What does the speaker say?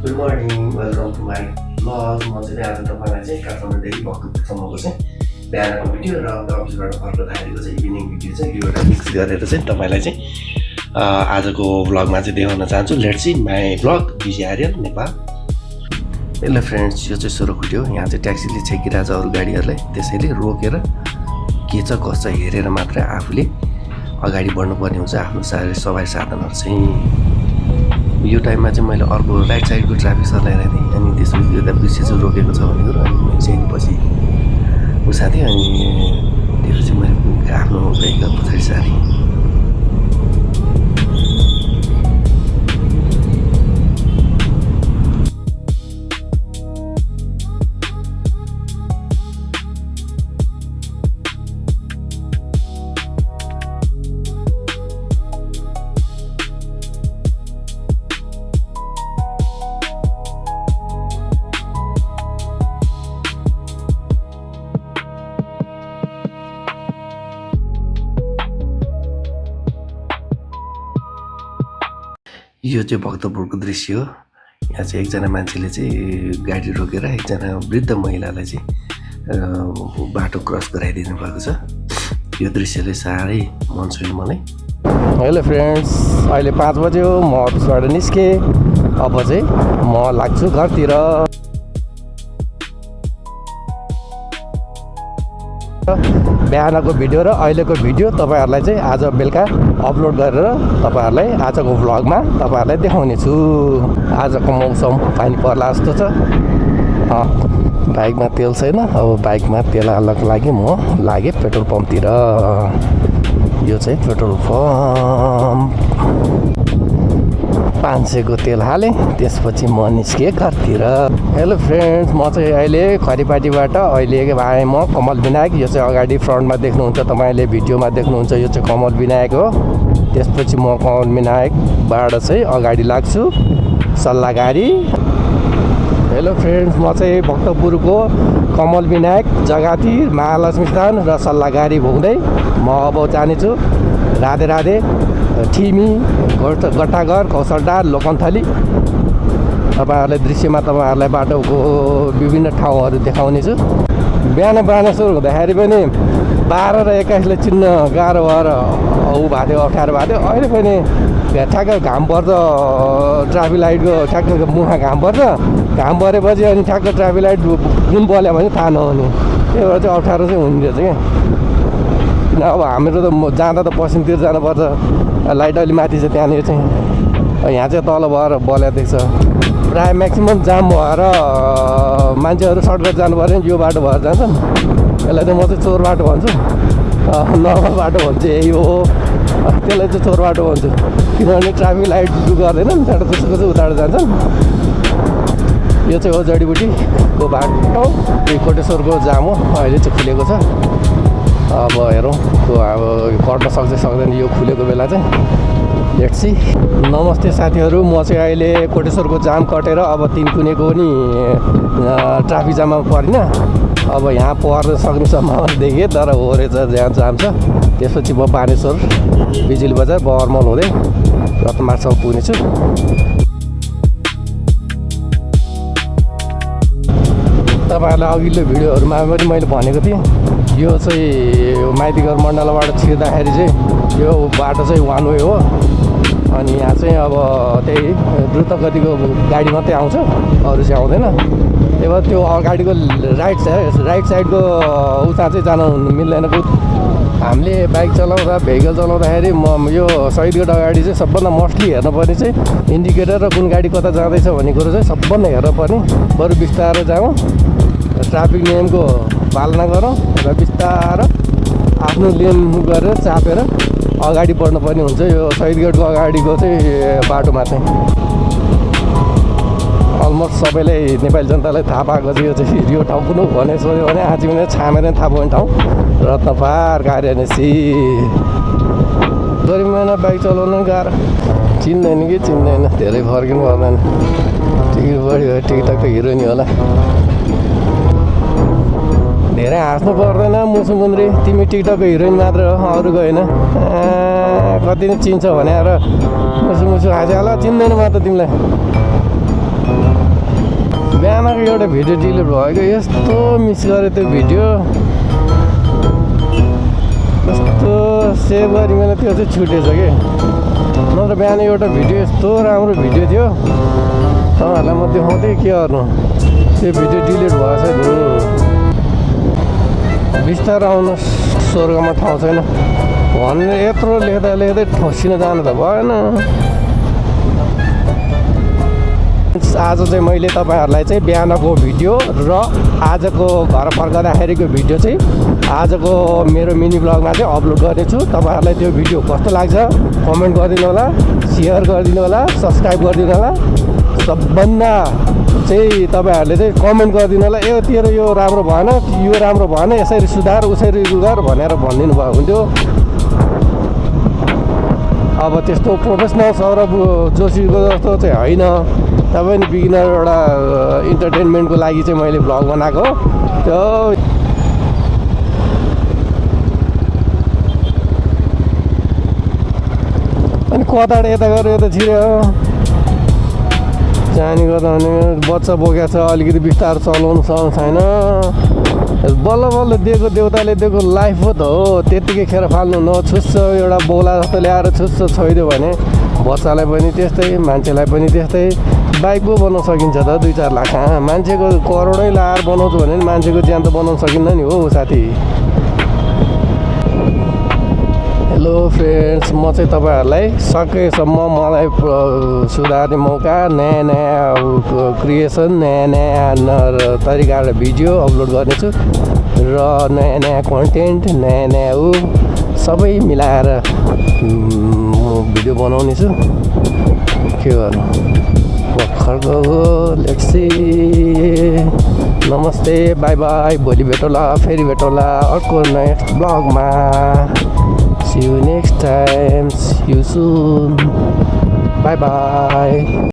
Good morning, welcome to my blog. म चाहिँ आज तपाईँलाई चाहिँ काठमाडौँदेखि भक्तपुरसम्मको चाहिँ बिहानको भिडियो र अफिसबाट फर्कँदाखेरिको चाहिँ इभिनिङ भिडियो चाहिँ दुईवटा मिक्स गरेर चाहिँ तपाईँलाई चाहिँ आजको ब्लगमा चाहिँ देखाउन चाहन्छु। लेट्स सी माई ब्लग बिजी आर्यन नेपाल। हेलो फ्रेन्ड्स, यो चाहिँ सोह्रखुट्टी हो। यहाँ चाहिँ ट्याक्सीले छेकिरहेको छ अरू गाडीहरूलाई, त्यसैले रोकेर के छ कसो हेरेर मात्रै आफूले अगाडि बढ्नुपर्ने हुन्छ आफ्नो सवारी साधनहरू चाहिँ। यो टाइममा चाहिँ मैले अर्को राइट साइडको ट्राफिक सर्लाइरहेको थिएँ, अनि त्यसपछि एउटा दृश्य चाहिँ रोकेको छ भनेको, अनि मैले चाहिँ पछि उसाएको थिएँ, अनि त्यो चाहिँ मैले आफ्नो भेहिकल पछाडि सारेँ। यो चाहिँ भक्तपुरको दृश्य हो। यहाँ चाहिँ एकजना मान्छेले चाहिँ गाडी रोकेर एकजना वृद्ध महिलालाई चाहिँ बाटो क्रस गराइदिनु भएको छ। यो दृश्यले साह्रै मन छोयो मलाई। हेलो फ्रेन्ड्स, अहिले 5 बज्यो, म अफिसबाट निस्केँ। अब चाहिँ म लाग्छु घरतिर। बिहानको भिडियो र अहिलेको भिडियो तपाईँहरूलाई चाहिँ आज बेलुका अपलोड गरेर तपाईँहरूलाई आजको भ्लगमा तपाईँहरूलाई देखाउने छु। आजको मौसम पानी पर्ला जस्तो छ। बाइकमा तेल छैन, अब बाइकमा तेल हाल्नको लागि म लागेँ पेट्रोल पम्पतिर। यो चाहिँ पेट्रोल पम्प, 500 को तेल हालेँ, त्यसपछि म निस्केँ घरतिर। हेलो फ्रेन्ड्स, म चाहिँ अहिले खरिपाटीबाट अहिले आएँ म कमल विनायक। यो चाहिँ अगाडि फ्रन्टमा देख्नुहुन्छ, तपाईँले भिडियोमा देख्नुहुन्छ, यो चाहिँ कमल विनायक हो। त्यसपछि म कमल विनायकबाट चाहिँ अगाडि लाग्छु सल्लाहगारी। हेलो फ्रेन्ड्स, म चाहिँ भक्तपुरको कमल विनायक, जगाती, महालक्ष्मी स्थान र सल्लाहगारी घुम्दै म अब जानेछु राधे राधे, ठिमी, गट्टाघर, कौशलटार, लोकन्थली। तपाईँहरूलाई दृश्यमा तपाईँहरूलाई बाटोको विभिन्न ठाउँहरू देखाउने छु। बिहान सुरु हुँदाखेरि पनि 12 र 21 चिन्न गाह्रो भएर ऊ भएको थियो, अप्ठ्यारो भएको थियो। अहिले पनि ठ्याक्क घाम पर्छ, ट्राफिक लाइटको ठ्याक्क मुखमा घाम पर्छ। घाम परेपछि अनि ठ्याक्क ट्राफिक लाइट जुन बल्यो भने थाहा नहुने, त्यही भएर चाहिँ अप्ठ्यारो चाहिँ हुने रहेछ क्या। किन अब हाम्रो त जाँदा त पश्चिमतिर जानुपर्छ, लाइट अलि माथि छ त्यहाँनिर चाहिँ, यहाँ चाहिँ तल भएर बल्या देख्छ। प्रायः म्याक्सिमम् जाम भएर मान्छेहरू सर्टकट जानु पऱ्यो भने यो बाटो भएर जान्छन्। यसलाई चाहिँ म चाहिँ चोर बाटो भन्छु, नर्मल बाटो भन्छु यही हो। त्यसलाई चाहिँ चोर बाटो भन्छु, किनभने ट्राफिक लाइट गर्दैन नि, त्यहाँबाट त्यसको चाहिँ उताबाट जान्छन्। यो चाहिँ हो जडीबुटीको बाटो, यो कोटेश्वरको जाम हो, अहिले चाहिँ खुलेको छ। अब हेरौँ अब कट्न सक्छ सक्दैन यो खुलेको बेला चाहिँ। Let's see. नमस्ते साथीहरू, म चाहिँ अहिले कोटेश्वरको जाम कटेर अब 3 कुनेको नि ट्राफिक जाममा परिनँ। अब यहाँ पर्न सक्ने सम्भावना देखेँ, तर हो रहेछ जहाँ जाम छ। त्यसपछि म बानेश्वर, बिजुली बजार, बर्मल हुँदै रत्नमार्गसम्म पुग्नेछु। तपाईँहरूलाई अघिल्लो भिडियोहरूमा पनि मैले भनेको थिएँ, यो चाहिँ माइतीघर मण्डलबाट छिर्दाखेरि चाहिँ यो बाटो चाहिँ वान वे हो। अनि यहाँ चाहिँ अब त्यही द्रुत गतिको गाडी मात्रै आउँछ, अरू चाहिँ आउँदैन। त्यही भएर त्यो अगाडिको राइट साइडको उता चाहिँ जानु मिल्दैन। हामीले बाइक चलाउँदा, भेहिकल चलाउँदाखेरि यो शहीदगढ अगाडि चाहिँ सबभन्दा मोस्टली हेर्नुपर्ने चाहिँ इन्डिकेटर र कुन गाडी कता जाँदैछ भन्ने कुरो चाहिँ सबभन्दा हेर्नुपर्ने। बरु बिस्तारो जाउँ, ट्राफिक नियमको पालना गरौँ र बिस्तारो आफ्नो लेन गरेर चापेर अगाडि बढ्नुपर्ने हुन्छ। यो शहीदगढको अगाडिको चाहिँ बाटोमा चाहिँ अलमोस्ट सबैलाई नेपाली जनतालाई थाहा पाएको छ। यो चाहिँ यो ठाउँ कुन भने सोध्यो भने आजीवन छामेर थाहा पाउने ठाउँ रत्नपार कार्यान्सी। गरिमामा बाइक चलाउनु गाह्रो, चिन्दैन कि चिन्दैन, धेरै फर्किनु पर्दैन। टिकट बढी भयो, टिकटकको हिरो नि होला। धेरै हाँस्नु पर्दैन मुसुमुन्द्री, तिमी टिकटकको हिरोइन मात्र हो, अरूको होइन। कति नै चिन्छ भने मुसु मुसु हाँस्यो होला, चिन्दैन म त तिमीलाई। बिहानको एउटा भिडियो डिलिट भएको यस्तो मिस गरेँ त्यो भिडियो कस्तो सेभ गरी मैले त्यो चाहिँ छुटेछ कि नत्र बिहान एउटा भिडियो यस्तो राम्रो भिडियो थियो तपाईँहरूलाई म देखाउँदै के गर्नु त्यो भिडियो डिलिट भएछ नि बिस्तारै आउनु स्वर्गमा ठाउँ छैन भनेर यत्रो लेख्दा लेख्दै ठोसिन जानु त भएन आज चाहिँ मैले तपाईँहरूलाई चाहिँ बिहानको भिडियो र आजको घर फर्कँदाखेरिको भिडियो चाहिँ आजको मेरो मिनी ब्लगमा चाहिँ अपलोड गर्नेछु तपाईँहरूलाई त्यो भिडियो कस्तो लाग्छ कमेन्ट गरिदिनु होला सेयर गरिदिनु होला सब्सक्राइब गरिदिनु होला सबभन्दा चाहिँ तपाईँहरूले चाहिँ कमेन्ट गरिदिनु होला ए तेरो यो राम्रो भएन यो राम्रो भएन यसरी सुधार उसरी सुधार भनेर भनिदिनु भयो हुन्थ्यो अब त्यस्तो प्रोफेसनल सौरभ जोशीको जस्तो चाहिँ होइन तपाईँ नि बिगिनर एउटा इन्टरटेनमेन्टको लागि चाहिँ मैले भ्लग बनाएको त्यो अनि कताबाट यता गरेर यता छिर्यो जाने गर्दा भने बच्चा बोकेको छ अलिकति बिस्तारो चलाउनु सक्नु छैन बल्ल बल्ल दिएको देउताले दिएको लाइफ हो त हो त्यत्तिकै खेर फाल्नु नछुस्छ एउटा बोला जस्तो ल्याएर छुस्छ छोइदियो भने बच्चालाई पनि त्यस्तै मान्छेलाई पनि त्यस्तै बाइक पो बनाउन सकिन्छ त 2-4 लाख मान्छेको करोडै लाएर बनाउँछु भने नि मान्छेको ज्यान त बनाउन सकिन्न नि हो साथी हेलो फ्रेन्ड्स म चाहिँ तपाईँहरूलाई सकेसम्म मलाई सुधार्ने मौका नयाँ नयाँ क्रिएसन नयाँ नयाँ तरिकाले भिडियो अपलोड गर्नेछु र नयाँ नयाँ कन्टेन्ट नयाँ नयाँ सबै मिलाएर भिडियो बनाउने छु के गर्नु भर्खरको लेट्स सी नमस्ते बाई बाई भोलि भेटौँला फेरि भेटौँला अर्को next ब्लगमा see you next time see you soon bye bye